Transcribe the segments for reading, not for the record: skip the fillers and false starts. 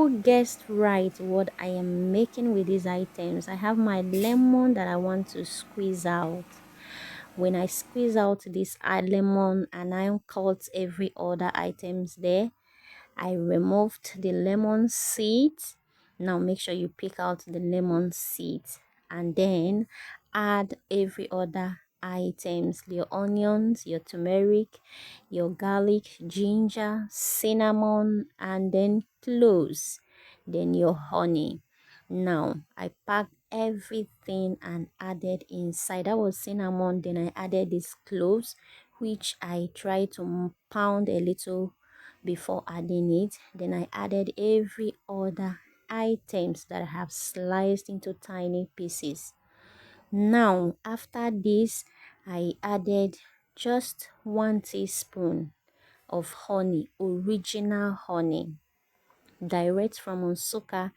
you guessed right what I am making with these items. I have my lemon that I want to squeeze out. When I squeeze out this lemon and I cut every other items there, I removed the lemon seeds. Now make sure you pick out the lemon seeds and then add every other items, your onions, your turmeric, your garlic, ginger, cinnamon, and then cloves, then your honey. Now I packed everything and added inside. That was cinnamon, then I added these cloves, which I tried to pound a little before adding it. Then I added every other items that I have sliced into tiny pieces. Now after this, I added just 1 teaspoon of honey, original honey, direct from Onsuka.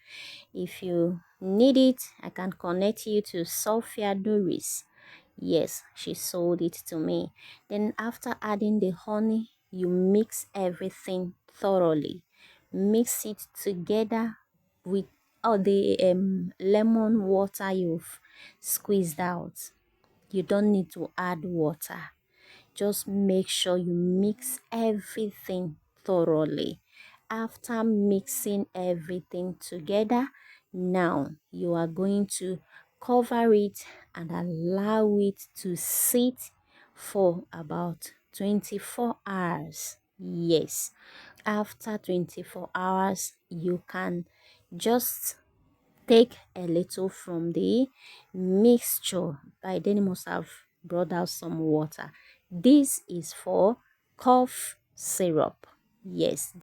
If you need it, I can connect you to Sophia Doris. Yes, she sold it to me. Then after adding the honey, you mix everything thoroughly. Mix it together with all the lemon water you've squeezed out. You don't need to add water. Just make sure you mix everything thoroughly. After mixing everything together, now you are going to cover it and allow it to sit for about 24 hours. Yes, after 24 hours, you can just take a little from the mixture. By then you must have brought out some water. This is for cough syrup. Yes.